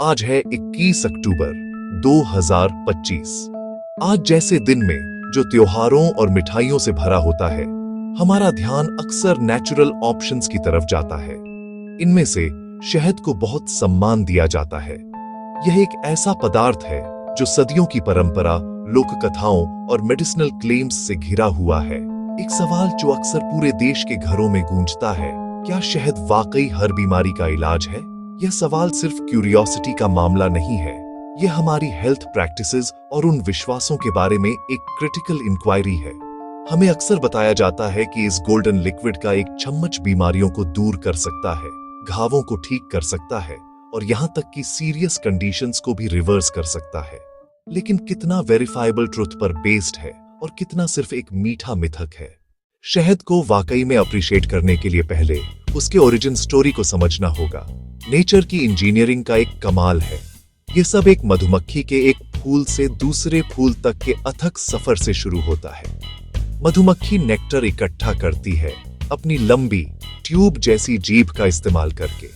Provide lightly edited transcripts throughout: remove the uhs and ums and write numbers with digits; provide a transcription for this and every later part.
आज है 21 अक्टूबर 2025। आज जैसे दिन में जो त्योहारों और मिठाइयों से भरा होता है, हमारा ध्यान अक्सर नेचुरल ऑप्शंस की तरफ जाता है। इनमें से शहद को बहुत सम्मान दिया जाता है। यह एक ऐसा पदार्थ है जो सदियों की परंपरा, लोक कथाओं और मेडिसिनल क्लेम्स से घिरा हुआ है। एक सवाल जो अक्सर पूरे देश के घरों में गूंजता है, क्या शहद वाकई हर बीमारी का इलाज है? यह सवाल सिर्फ क्यूरियोसिटी का मामला नहीं है, यह हमारी हेल्थ प्रैक्टिसेस और उन विश्वासों के बारे में एक क्रिटिकल इंक्वायरी है। हमें अक्सर बताया जाता है कि इस गोल्डन लिक्विड का एक चम्मच बीमारियों को दूर कर सकता है, घावों को ठीक कर सकता है और यहां तक कि सीरियस कंडीशंस को भी रिवर्स कर सकता है। लेकिन कितना वेरीफाइबल ट्रुथ पर बेस्ड है और कितना सिर्फ एक मीठा मिथक है? शहद को वाकई में अप्रिशिएट करने के लिए पहले उसके ओरिजिन स्टोरी को समझना होगा। नेचर की इंजीनियरिंग का एक कमाल है। यह सब एक मधुमक्खी के एक फूल से दूसरे फूल तक के अथक सफर से शुरू होता है। मधुमक्खी नेक्टर इकट्ठा करती है अपनी लंबी ट्यूब जैसी जीभ का इस्तेमाल करके।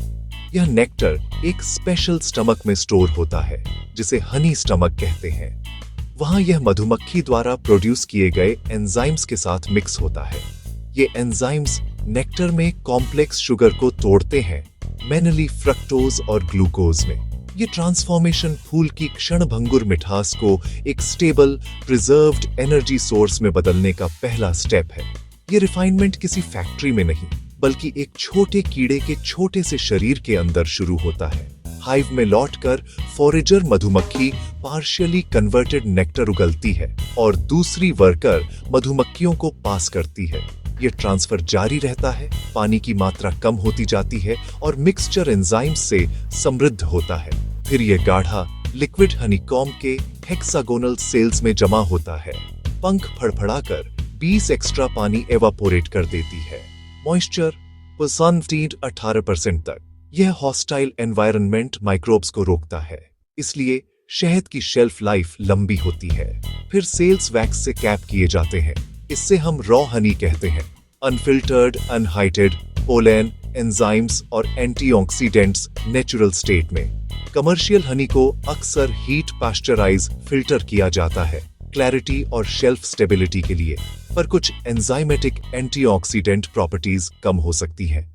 यह नेक्टर एक स्पेशल स्टमक में स्टोर होता है जिसे हनी स्टमक कहते हैं। वहां यह मधुमक्खी द्वारा प्रोड्यूस किए गए एंजाइम्स के साथ मिक्स होता है। ये एंजाइम्स नेक्टर में कॉम्प्लेक्स शुगर को तोड़ते हैं, मेनली फ्रक्टोज और ग्लूकोज में। ये ट्रांसफॉर्मेशन फूल की क्षणभंगुर मिठास को एक स्टेबल, प्रिजर्व्ड एनर्जी सोर्स में बदलने का पहला स्टेप है। ये रिफाइनमेंट किसी फैक्ट्री में नहीं, बल्कि एक छोटे कीड़े के छोटे से शरीर के अंदर शुरू होता है। हाइव में लौटकर फॉरेजर मधुमक्खी पार्शियली कन्वर्टेड नेक्टर उगलती है और दूसरी वर्कर मधुमक्खियों को पास करती है। यह ट्रांसफर जारी रहता है, पानी की मात्रा कम होती जाती है और मिक्सचर एंजाइम्स से समृद्ध होता है। फिर यह गाढ़ा लिक्विड हनीकॉम्ब के हेक्सागोनल सेल्स में जमा होता है। पंख फड़फड़ाकर 20 एक्स्ट्रा पानी एवापोरेट कर देती है। मॉइस्चर 18% तक। यह हॉस्टाइल एनवायरनमेंट माइक्रोब्स को रोकता है, इसलिए शहद की शेल्फ लाइफ लंबी होती है। फिर सेल्स वैक्स से कैप किए जाते हैं। इससे हम रॉ हनी कहते हैं। अनफिल्टर्ड, अनहाइटेड, पोलेन, एंजाइम्स और एंटीऑक्सीडेंट्स नेचुरल स्टेट में। कमर्शियल हनी को अक्सर हीट पास्चराइज फिल्टर किया जाता है क्लैरिटी और शेल्फ स्टेबिलिटी के लिए, पर कुछ एंजाइमेटिक एंटीऑक्सीडेंट प्रॉपर्टीज कम हो सकती हैं।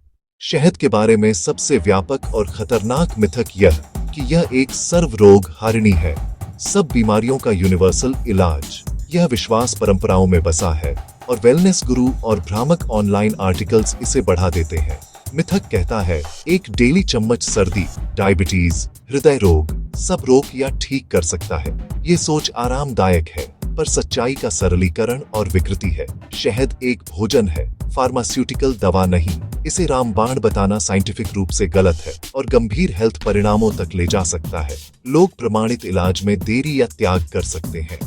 शहद के बारे में सबसे व्यापक और खतरनाक मिथक यह कि यह एक सर्वरोग हारिणी है, सब बीमारियों का यूनिवर्सल इलाज। यह विश्वास परंपराओं में बसा है और वेलनेस गुरु और भ्रामक ऑनलाइन आर्टिकल्स इसे बढ़ा देते हैं। मिथक कहता है एक डेली चम्मच सर्दी, डायबिटीज, हृदय रोग, सब रोग या ठीक कर सकता है। ये सोच आरामदायक है, पर सच्चाई का सरलीकरण और विकृति है। शहद एक भोजन है, फार्मास्यूटिकल दवा नहीं। इसे रामबाण बताना साइंटिफिक रूप से गलत है और गंभीर हेल्थ परिणामों तक ले जा सकता है। लोग प्रमाणित इलाज में देरी या त्याग कर सकते हैं।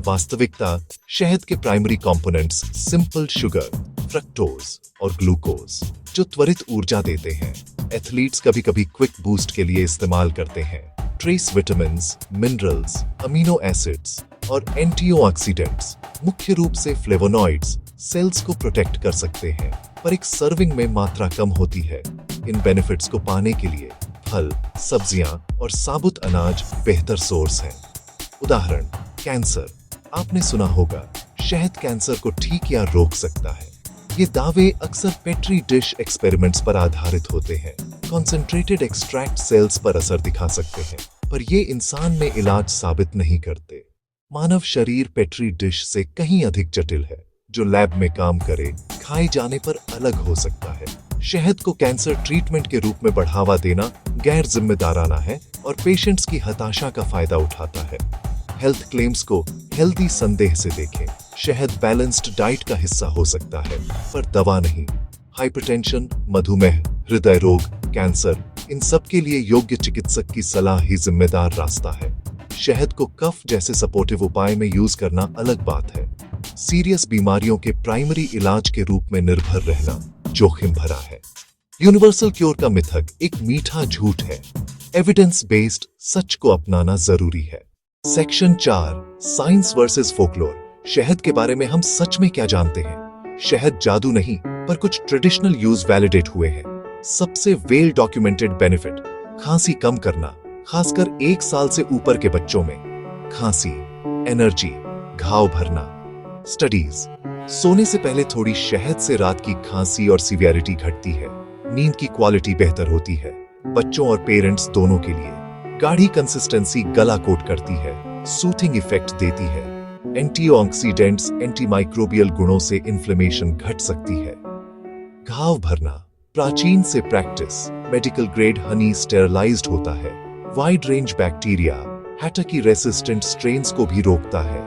वास्तविकता, शहद के primary components simple sugar, fructose और ग्लूकोज, जो त्वरित ऊर्जा देते हैं। एथलीट्स कभी कभी क्विक बूस्ट के लिए इस्तेमाल करते हैं। Trace vitamins, minerals, amino acids और एंटीऑक्सीडेंट्स, मुख्य रूप से फ्लेवोनॉइड्स, सेल्स को प्रोटेक्ट कर सकते हैं, पर एक सर्विंग में मात्रा कम होती है। इन बेनिफिट्स को पाने के लिए फल, सब्जियां और साबुत अनाज बेहतर सोर्स हैं। उदाहरण, कैंसर। आपने सुना होगा शहद कैंसर को ठीक या रोक सकता है। ये दावे अक्सर पेट्री डिश एक्सपेरिमेंट्स पर आधारित होते हैं। कॉन्सेंट्रेटेड एक्सट्रैक्ट सेल्स पर असर दिखा सकते हैं, पर ये इंसान में इलाज साबित नहीं करते। मानव शरीर पेट्री डिश से कहीं अधिक जटिल है, जो लैब में काम करे, खाए जाने पर अलग हो सकता है। शहद को कैंसर ट्रीटमेंट के रूप में बढ़ावा देना गैर जिम्मेदाराना है और पेशेंट्स की हताशा का फायदा उठाता है। हेल्थ क्लेम्स को हेल्दी संदेह से देखें। शहद बैलेंस्ड डाइट का हिस्सा हो सकता है, पर दवा नहीं। हाइपरटेंशन, मधुमेह, हृदय रोग, कैंसर, इन सब के लिए योग्य चिकित्सक की सलाह ही जिम्मेदार रास्ता है। शहद को कफ जैसे सपोर्टिव उपाय में यूज करना अलग बात है। सीरियस बीमारियों के प्राइमरी इलाज के रूप में निर्भर रहना जोखिम भरा है। यूनिवर्सल क्योर का मिथक एक मीठा झूठ है। एविडेंस बेस्ड सच को अपनाना जरूरी है। Section 4, science versus folklore. शहद के बारे में हम सच में क्या जानते हैं? शहद जादू नहीं, पर कुछ ट्रेडिशनल यूज वैलिडेट हुए हैं। सबसे वेल डॉक्यूमेंटेड बेनिफिट, खांसी कम करना, खासकर 1 साल से ऊपर के बच्चों में। खांसी, एनर्जी, घाव भरना। स्टडीज, सोने से पहले थोड़ी शहद से रात की खांसी और सीवियरिटी घटती है। नींद की क्वालिटी बेहतर होती है, बच्चों और पेरेंट्स दोनों के लिए। गाढ़ी कंसिस्टेंसी गला कोट करती है, सूथिंग इफेक्ट देती है। एंटीऑक्सीडेंट्स, एंटीमाइक्रोबियल गुणों से इन्फ्लेमेशन घट सकती है। घाव भरना, प्राचीन से practice, medical grade honey sterilized होता है। वाइड रेंज बैक्टीरिया, हैटकी रेसिस्टेंट स्ट्रेन्स को भी रोकता है।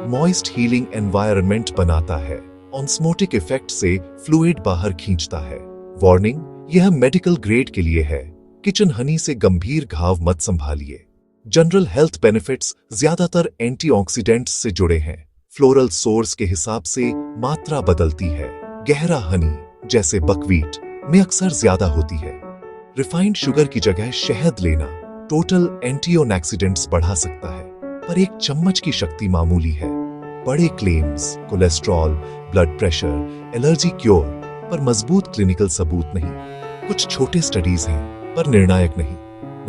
मॉइस्ट हीलिंग एनवायरनमेंट बनाता है। ऑस्मोटिक इफेक्ट से फ्लूइड बाहर खींचता है। वार्निंग, यह मेडिकल ग्रेड के लिए है। किचन हनी से गंभीर घाव मत संभालिए। जनरल हेल्थ बेनिफिट्स ज्यादातर एंटीऑक्सीडेंट्स से जुड़े हैं। फ्लोरल सोर्स के हिसाब से मात्रा बदलती है। गहरा हनी जैसे बकवीट में अक्सर ज्यादा होती है। रिफाइंड शुगर की जगह शहद लेना टोटल एंटीऑक्सीडेंट्स बढ़ा सकता है, पर एक चम्मच की शक्ति मामूली है। बड़े claims, cholesterol, blood pressure, allergy cure, पर मजबूत क्लिनिकल सबूत नहीं। कुछ छोटे स्टडीज हैं, पर निर्णायक नहीं।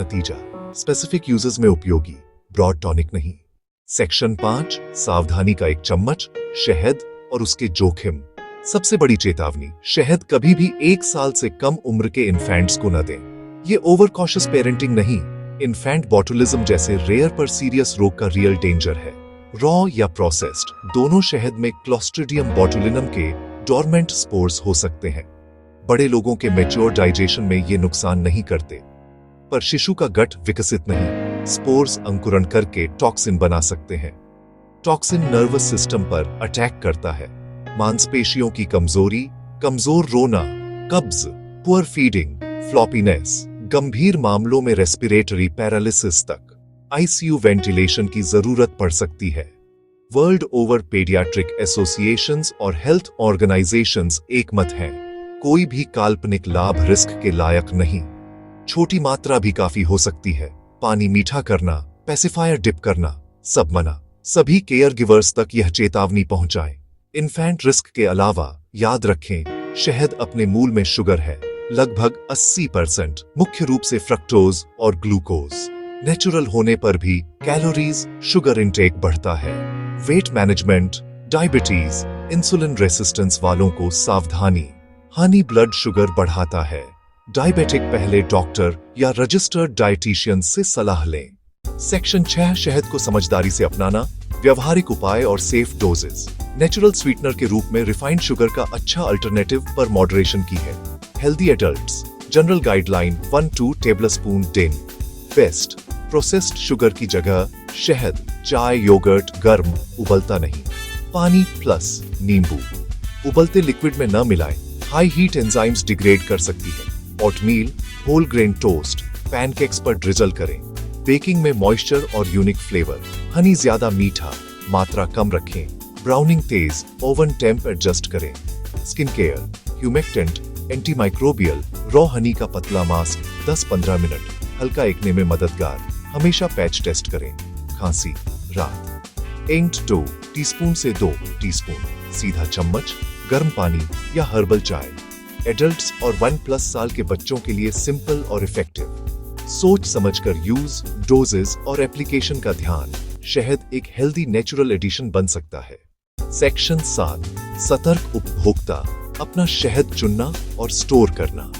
नतीजा, स्पेसिफिक यूजेस में उपयोगी, ब्रॉड टॉनिक नहीं। सेक्शन 5, सावधानी का एक चम्मच, शहद और उसके जोखिम। सबसे बड़ी चेतावनी, शहद कभी भी 1 साल से कम उम्र के इन्फेंट्स को न दें। ये ओवर कॉशियस पेरेंटिंग नहीं, इन्फेंट बॉटुलिज्म जैसे रेयर पर सीरियस रोग का रियल डेंजर है। रॉ या प्रोसेस्ड, दोनों शहद में क्लोस्ट्रिडियम बोटुलिनम के डोरमेंट स्पोर्स हो सकते हैं। बड़े लोगों के मैच्योर डाइजेशन में ये नुकसान नहीं करते, पर शिशु का गट विकसित नहीं। स्पोर्स अंकुरण करके टॉक्सिन बना सकते हैं। टॉक्सिन नर्वस सिस्टम पर अटैक करता है। मांसपेशियों की कमजोरी, कमजोर रोना, कब्ज, पुअर फीडिंग, फ्लॉपीनेस, गंभीर मामलों में रेस्पिरेटरी पैरालिसिस तक आईसीयू वेंटिलेशन की जरूरत पड़ सकती है। वर्ल्ड ओवर पेडियाट्रिक एसोसिएशंस और हेल्थ ऑर्गेनाइजेशंस एक मत हैं, कोई भी काल्पनिक लाभ रिस्क के लायक नहीं। छोटी मात्रा भी काफी हो सकती है। पानी मीठा करना, पेसिफायर डिप करना, सब मना। सभी केयर गिवर्स तक यह चेतावनी पहुंचाएं। इन्फेंट रिस्क के अलावा याद रखें, शहद अपने मूल में शुगर है, लगभग 80%, मुख्य रूप से फ्रक्टोज और ग्लूकोज। नेचुरल होने पर भी कैलोरीज, शुगर इंटेक बढ़ता है। Weight management, diabetes, insulin resistance वालों को सावधानी। हनी ब्लड शुगर बढ़ाता है। डायबिटिक पहले डॉक्टर या रजिस्टर्ड डाइटिशियन से सलाह लें। सेक्शन 6, शहद को समझदारी से अपनाना, व्यवहारिक उपाय और सेफ डोजेस। नेचुरल स्वीटनर के रूप में रिफाइंड शुगर का अच्छा अल्टरनेटिव पर मॉडरेशन की है। Healthy adults, general guideline 1-2 tablespoon दिन। बेस्ट, प्रोसेस्ड शुगर की जगह शहद, चाय, योगर्ट, गर्म, उबलता नहीं। पानी प्लस नींबू, उबलते लिक्विड में न मिलाएं, हाई हीट एंजाइम्स डिग्रेड कर सकती है। Oatmeal, whole grain toast, pancakes पर ड्रिजल करें। बेकिंग में मॉइस्चर और यूनिक फ्लेवर। हनी ज्यादा मीठा, मात्रा कम रखें। ब्राउनिंग तेज, ओवन टेम्प एडजस्ट करें। Skin care, humectant, antimicrobial, raw honey का पतला मास्क 10-15 मिनट, हल्का एक्ने में मददगार। हमेशा पैच टेस्ट करें। खांसी, रात। एंट 2 टीस्पून से 2 टीस्पून, सीधा चम्मच, गर्म पानी या हर्बल चाय। एडल्ट्स और 1+ साल के बच्चों के लिए सिंपल और इफेक्टिव। सोच समझकर यूज, डोजेस और एप्लीकेशन का ध्यान। शहद एक हेल्दी नेचुरल एडिशन बन सकता है। सेक्शन 7, सतर्क उपभोक्ता, अपना शहद चुनना और स्टोर करना।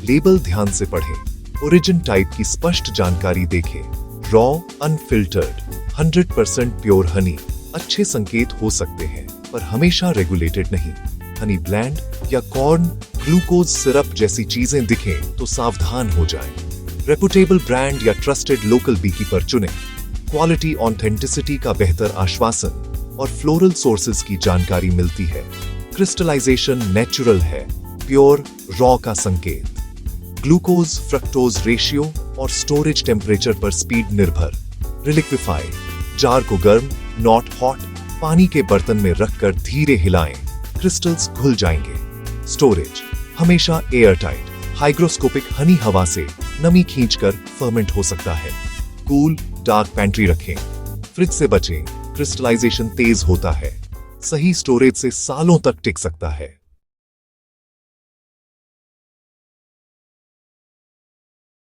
लेबल ध्यान से पढ़ें। ओरिजिन टाइप की स्पष्ट जानकारी देखें। रॉ, अनफिल्टर्ड, 100% प्योर हनी अच्छे संकेत हो सकते हैं, पर हमेशा रेगुलेटेड नहीं। हनी ब्लेंड या कॉर्न, ग्लूकोज सिरप जैसी चीजें दिखें तो सावधान हो जाएं। रेपुटेबल ब्रांड या ट्रस्टेड लोकल बीकीपर चुनें। क्वालिटी, ऑथेंटिसिटी का बेहतर आश्वासन और फ्लोरल सोर्सेज की जानकारी मिलती है। क्रिस्टलाइजेशन नेचुरल है, प्योर रॉ का संकेत। ग्लूकोज फ्रक्टोज रेशियो और स्टोरेज टेम्परेचर पर स्पीड निर्भर। रिलिक्विफाई, जार को गर्म नॉट हॉट पानी के बर्तन में रखकर धीरे हिलाएं, क्रिस्टल्स घुल जाएंगे। स्टोरेज हमेशा एयर टाइट, हाइग्रोस्कोपिक हनी हवा से नमी खींचकर फर्मेंट हो सकता है। कूल डार्क पैंट्री रखें। फ्रिज से बचें, क्रिस्टलाइजेशन तेज होता है। सही स्टोरेज से सालों तक टिक सकता है।